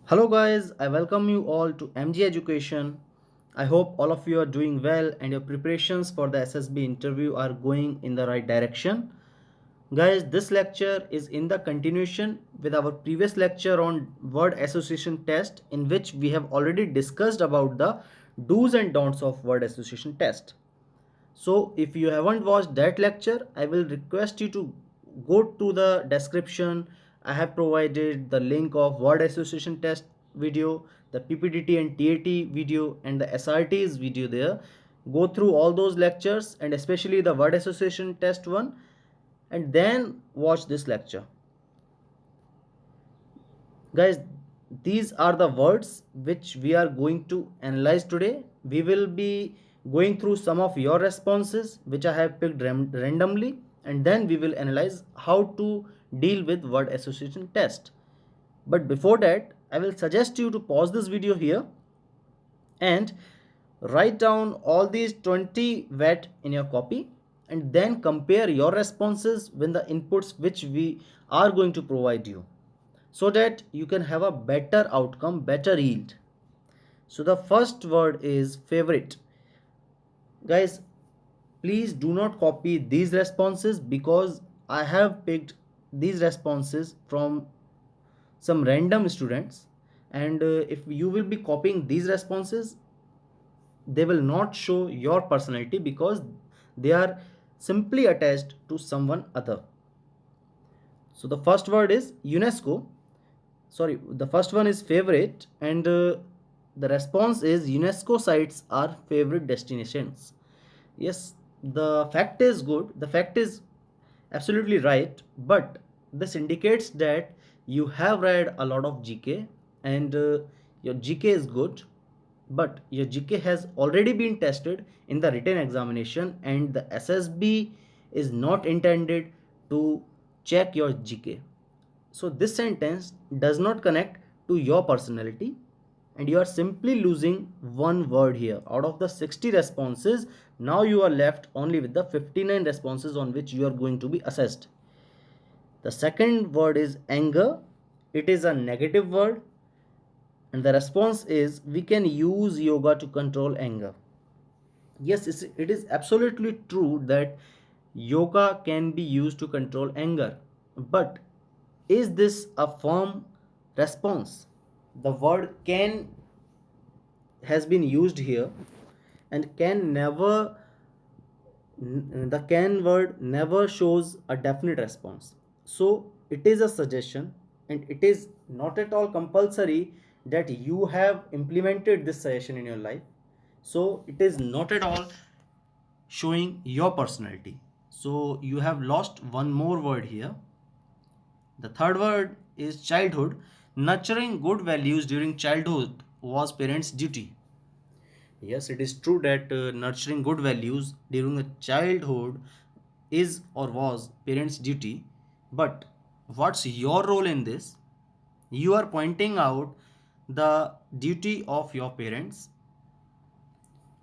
Hello guys, I welcome you all to MG Education. I hope all of you are doing well and your preparations for the SSB interview are going in the right direction. Guys, this lecture is in the continuation with our previous lecture on word association test, in which we have already discussed about the do's and don'ts of word association test. So if you haven't watched that lecture, I will request you to go to the description. I have provided the link of word association test video, the PPDT and TAT video, and the SRTs video there. Go through all those lectures and especially the word association test one, and then watch this lecture. Guys, these are the words which we are going to analyze today. We will be going through some of your responses which I have picked randomly, and then we will analyze how to deal with word association test. But before that, I will suggest you to pause this video here and write down all these 20 wet in your copy, and then compare your responses with the inputs which we are going to provide you, so that you can have a better outcome, better yield. So the first word is favorite. Guys, please do not copy these responses because I have picked these responses from some random students, and if you will be copying these responses, they will not show your personality because they are simply attached to someone other. So the first word is UNESCO. Sorry, the first one is favorite, and the response is UNESCO sites are favorite destinations. Yes, the fact is good, the fact is absolutely right, but this indicates that you have read a lot of GK, and your GK is good, but your GK has already been tested in the written examination, and the SSB is not intended to check your GK. So this sentence does not connect to your personality, and you are simply losing one word here. Out of the 60 responses, now you are left only with the 59 responses on which you are going to be assessed. The second word is anger. It is a negative word, and the response is we can use yoga to control anger. Yes, it is absolutely true that yoga can be used to control anger, but is this a firm response? The word can has been used here, and can never, the can word never shows a definite response. So it is a suggestion, and it is not at all compulsory that you have implemented this suggestion in your life. So it is not at all showing your personality. So you have lost one more word here. The third word is childhood. Nurturing good values during childhood was parents' duty. Yes, it is true that nurturing good values during the childhood is or was parents' duty. But what's your role in this? You are pointing out the duty of your parents,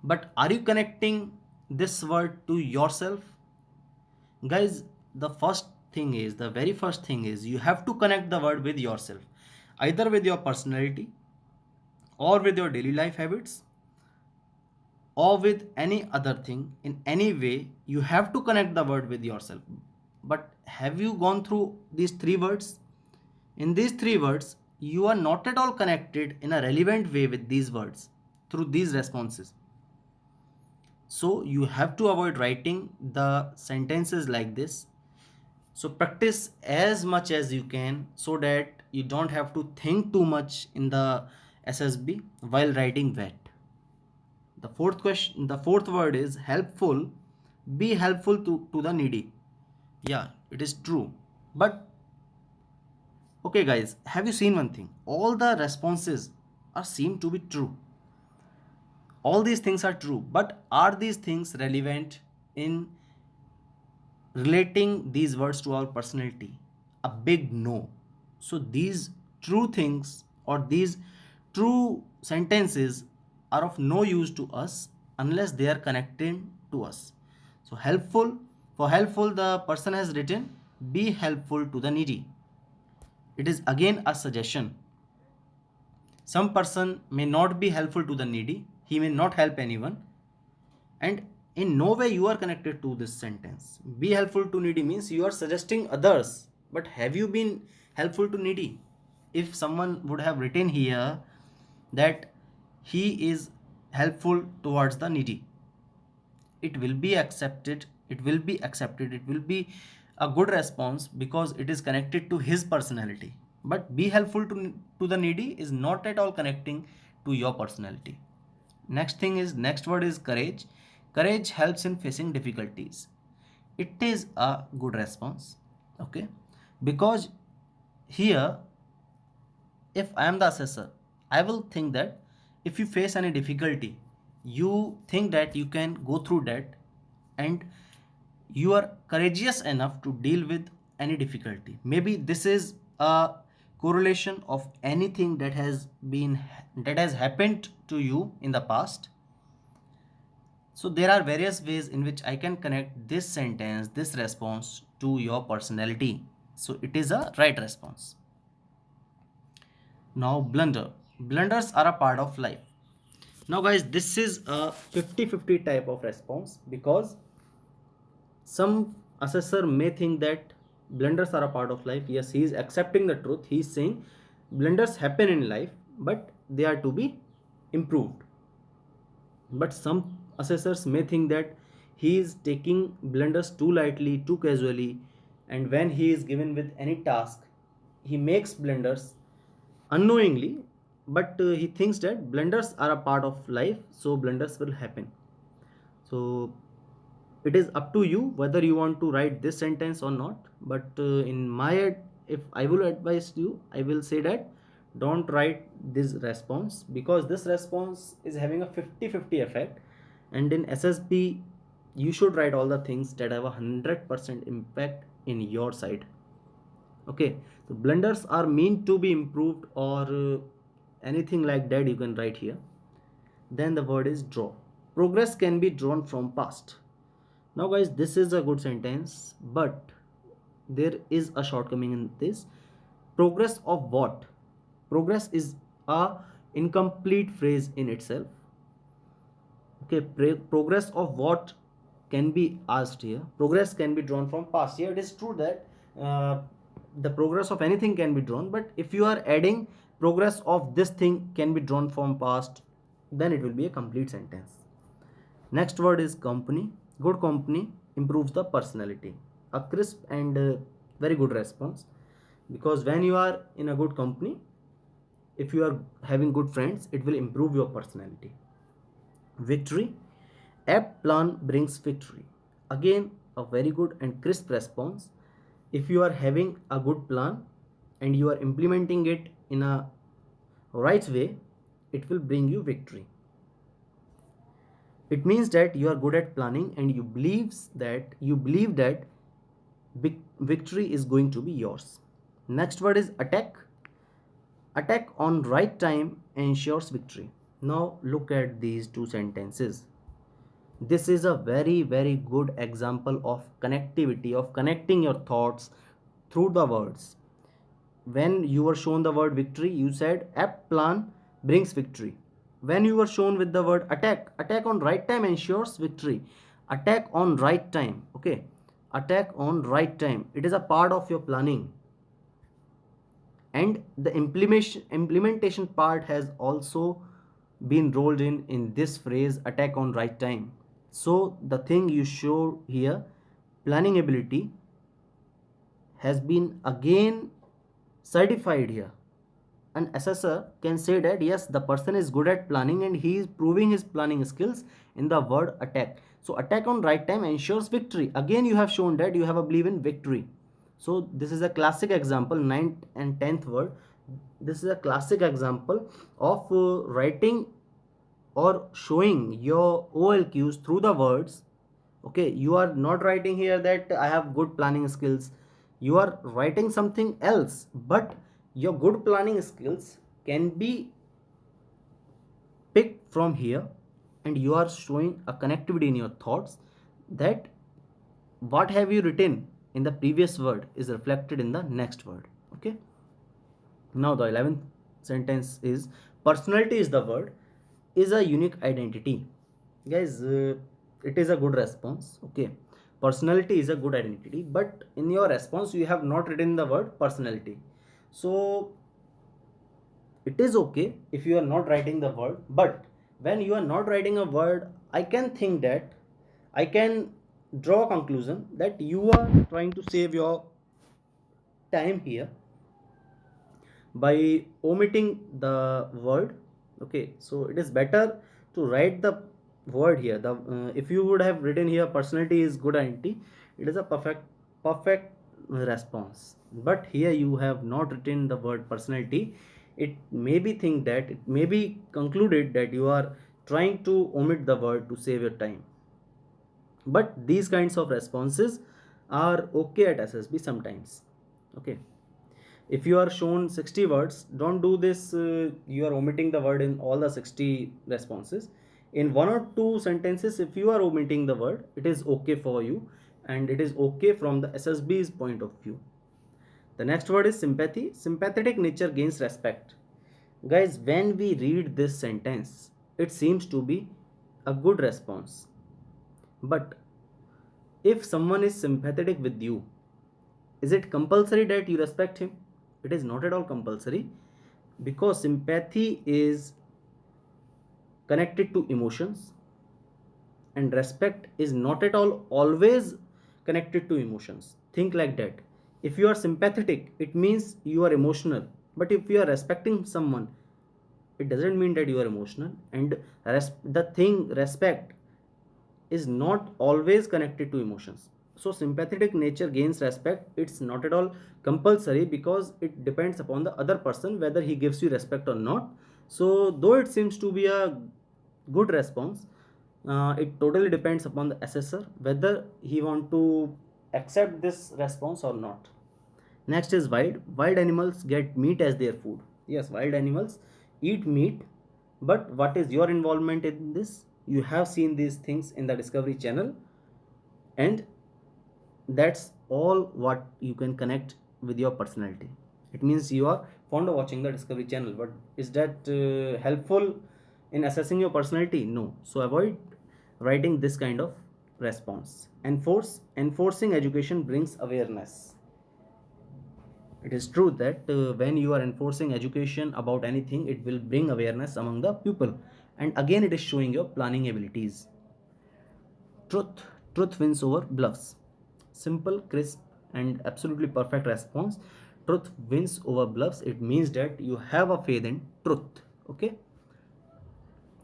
but are you connecting this word to yourself? Guys, the very first thing is you have to connect the word with yourself, either with your personality or with your daily life habits or with any other thing. In any way, you have to connect the word with yourself. But have you gone through these three words? In these three words, you are not at all connected in a relevant way with these words through these responses. So you have to avoid writing the sentences like this. So practice as much as you can so that you don't have to think too much in the SSB while writing wet. The fourth word is helpful. Be helpful to the needy. Yeah, it is true. But okay guys, have you seen one thing? All the responses are seem to be true. All these things are true, but are these things relevant in relating these words to our personality? A big no. So these true things or these true sentences are of no use to us unless they are connected to us. So helpful, for helpful, the person has written be helpful to the needy. It is again a suggestion. Some person may not be helpful to the needy, he may not help anyone, and in no way you are connected to this sentence. Be helpful to needy means you are suggesting others, but have you been helpful to needy? If someone would have written here that he is helpful towards the needy, it will be accepted, it will be a good response because it is connected to his personality. But be helpful to the needy is not at all connecting to your personality. Next word is courage. Courage helps in facing difficulties. It is a good response. Okay, because here, if I am the assessor, I will think that if you face any difficulty, you think that you can go through that, and you are courageous enough to deal with any difficulty. Maybe this is a correlation of anything that has happened to you in the past. So there are various ways in which I can connect this sentence, this response, to your personality, so it is a right response. Now, blunders are a part of life. Now guys, this is a 50-50 type of response, because some assessor may think that blunders are a part of life. Yes, he is accepting the truth. He is saying blunders happen in life, but they are to be improved. But some assessors may think that he is taking blunders too lightly, too casually, and when he is given with any task, he makes blunders unknowingly, but he thinks that blunders are a part of life, so blunders will happen. So it is up to you whether you want to write this sentence or not. But in my if I will advise you, I will say that don't write this response, because this response is having a 50-50 effect, and in SSB you should write all the things that have a 100% impact in your side. Okay, so blunders are meant to be improved, or anything like that you can write here. Then the word is draw. Progress can be drawn from past. Now guys, this is a good sentence, but there is a shortcoming in this. Progress of what? Progress is a incomplete phrase in itself. Okay, progress of what can be asked here. Progress can be drawn from past. Here it is true that the progress of anything can be drawn, but if you are adding progress of this thing can be drawn from past, then it will be a complete sentence. Next word is company. Good company improves the personality. A crisp and very good response, because when you are in a good company, if you are having good friends, it will improve your personality. Victory. Apt plan brings victory. Again, a very good and crisp response. If you are having a good plan and you are implementing it in a right way, it will bring you victory. It means that you are good at planning and you believe that victory is going to be yours. Next word is attack. Attack on right time ensures victory. Now look at these two sentences. This is a very good example of connectivity, of connecting your thoughts through the words. When you were shown the word victory, you said apt plan brings victory. When you were shown with the word attack on right time ensures victory. Attack on right time, okay, attack on right time, it is a part of your planning, and the implementation part has also been rolled in this phrase, attack on right time. So the thing you show here, planning ability, has been again certified here. An assessor can say that yes, the person is good at planning and he is proving his planning skills in the word attack. So attack on right time ensures victory. Again, you have shown that you have a belief in victory. So this is a classic example, 9th and 10th word. This is a classic example of writing or showing your OLQs through the words. Okay, you are not writing here that I have good planning skills. You are writing something else, but your good planning skills can be picked from here, and you are showing a connectivity in your thoughts that what have you written in the previous word is reflected in the next word. Okay, now the 11th sentence is personality is the word, is a unique identity. Guys, it is a good response. Okay, personality is a good identity, but in your response you have not written the word personality. So it is okay if you are not writing the word, but when you are not writing a word, I can think that I can draw a conclusion that you are trying to save your time here by omitting the word. Okay, so it is better to write the word here. The if you would have written here personality is good identity, it is a perfect response. But here you have not written the word personality. It may be think that it may be concluded that you are trying to omit the word to save your time. But these kinds of responses are okay at SSB sometimes. Okay, if you are shown 60 words, don't do this. You are omitting the word in all the 60 responses. In one or two sentences, if you are omitting the word, it is okay for you, and it is okay from the SSB's point of view. The next word is sympathy. Sympathetic nature gains respect. Guys, when we read this sentence, it seems to be a good response. But if someone is sympathetic with you, is it compulsory that you respect him? It is not at all compulsory, because sympathy is connected to emotions and respect is not at all always connected to emotions. Think like that. If you are sympathetic, it means you are emotional. But if you are respecting someone, it doesn't mean that you are emotional. And the thing respect is not always connected to emotions. So sympathetic nature gains respect. It's not at all compulsory, because it depends upon the other person whether he gives you respect or not. So though it seems to be a good response, it totally depends upon the assessor whether he want to accept this response or not. Next is wild. Wild animals get meat as their food. Yes, wild animals eat meat, but what is your involvement in this? You have seen these things in the Discovery Channel, and that's all what you can connect with your personality. It means you are fond of watching the Discovery Channel, but is that helpful in assessing your personality? No. So avoid writing this kind of response. Enforcing education brings awareness. It is true that when you are enforcing education about anything, it will bring awareness among the pupil, and again it is showing your planning abilities. Truth wins over bluffs. Simple, crisp, and absolutely perfect response. Truth wins over bluffs. It means that you have a faith in truth. Okay,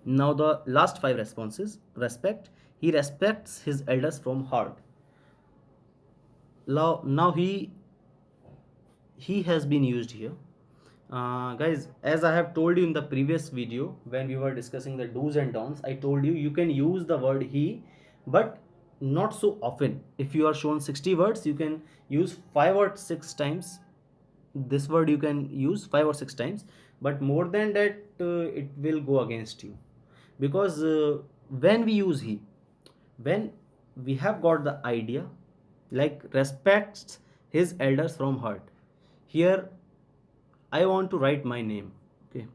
now the last five responses. Respect. He respects his elders from heart. Now he has been used here. Guys, as I have told you in the previous video when we were discussing the do's and don'ts, I told you you can use the word he, but not so often. If you are shown 60 words, you can use 5 or 6 times. This word you can use 5 or 6 times, but more than that, it will go against you, because when we use he, when we have got the idea, like respects his elders from heart. Here I want to write my name. Okay,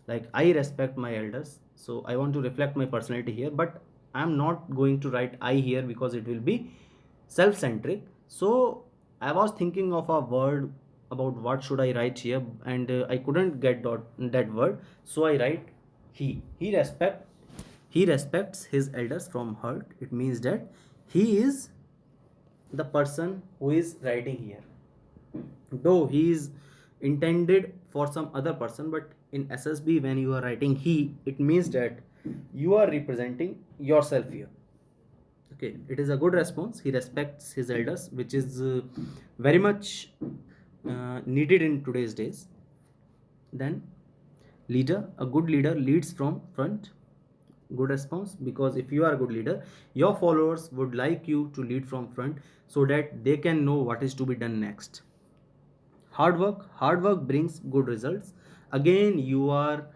like I respect my elders, so I want to reflect my personality here, but I'm not going to write I here because it will be self-centric. So I was thinking of a word about what should I write here, and I couldn't get that word, so I write he. He respects his elders from heart. It means that he is the person who is writing here, though he is intended for some other person, but in SSB when you are writing he, it means that you are representing yourself here. Okay, it is a good response. He respects his elders, which is very much needed in today's days. Then leader. A good leader leads from front. Good response, because if you are a good leader, your followers would like you to lead from front so that they can know what is to be done next. Hard work brings good results. Again you are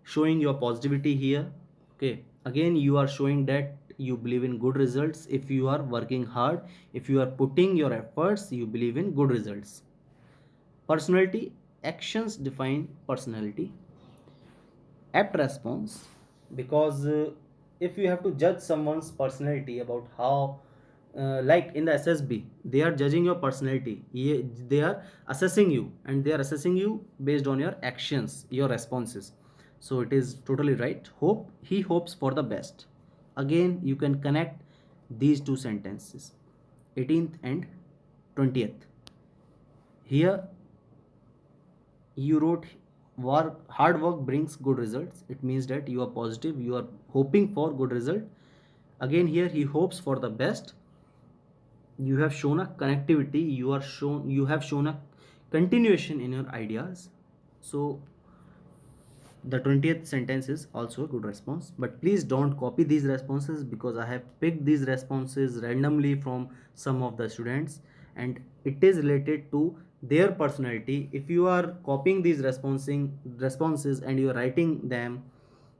showing your positivity here. Okay, again you are showing that you believe in good results. If you are working hard, if you are putting your efforts, you believe in good results. Personality. actions define personality. Apt response, because if you have to judge someone's personality about how, like in the SSB, they are judging your personality. They are assessing you, and they are assessing you based on your actions, your responses. So it is totally right. Hope he hopes for the best. Again, you can connect these two sentences, 18th and 20th. Here you wrote, work hard work brings good results. It means that you are positive, you are hoping for good result. Again, here he hopes for the best. You have shown a connectivity, you have shown a continuation in your ideas. So the 20th sentence is also a good response, but please don't copy these responses, because I have picked these responses randomly from some of the students, and it is related to their personality. If you are copying these responses and you are writing them,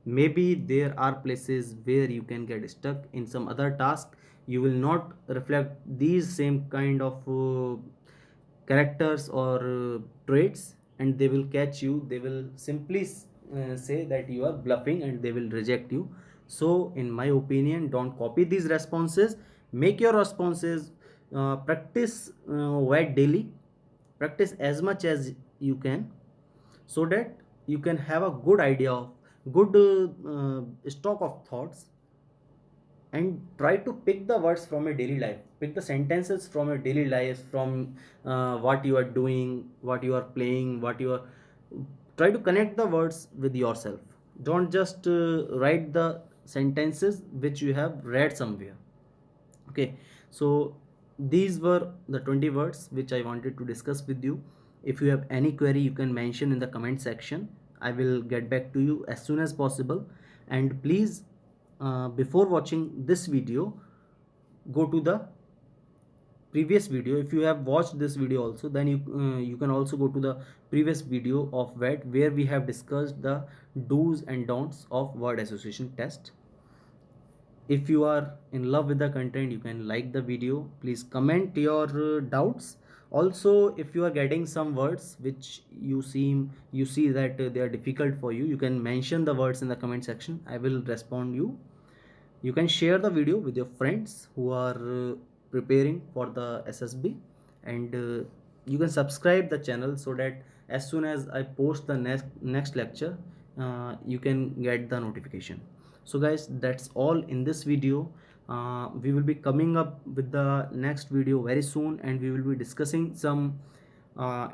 maybe there are places where you can get stuck in some other task. You will not reflect these same kind of characters or traits, and they will catch you. They will simply say that you are bluffing, and they will reject you. So in my opinion, don't copy these responses. Make your responses, practice write daily, practice as much as you can, so that you can have a good idea of good stock of thoughts, and try to pick the words from your daily life, pick the sentences from your daily life, from what you are doing, what you are playing, what you are, try to connect the words with yourself. Don't just write the sentences which you have read somewhere. Okay, so these were the 20 words which I wanted to discuss with you. If you have any query, you can mention in the comment section. I will get back to you as soon as possible. And please, before watching this video, go to the previous video. If you have watched this video also, then you can also go to the previous video of VET, where we have discussed the do's and don'ts of word association test. If you are in love with the content, you can like the video. Please comment your doubts. Also, if you are getting some words which you see that they are difficult for you, you can mention the words in the comment section. I will respond you. You can share the video with your friends who are preparing for the SSB, and you can subscribe the channel, so that as soon as I post the next lecture, you can get the notification. So guys, that's all in this video. We will be coming up with the next video very soon, and we will be discussing some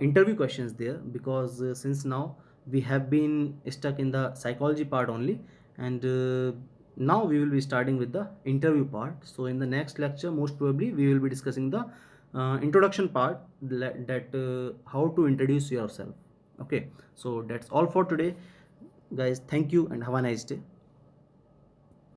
interview questions there, because since now we have been stuck in the psychology part only, and now we will be starting with the interview part. So in the next lecture, most probably we will be discussing the introduction part, that how to introduce yourself. Okay, so that's all for today, guys. Thank you and have a nice day.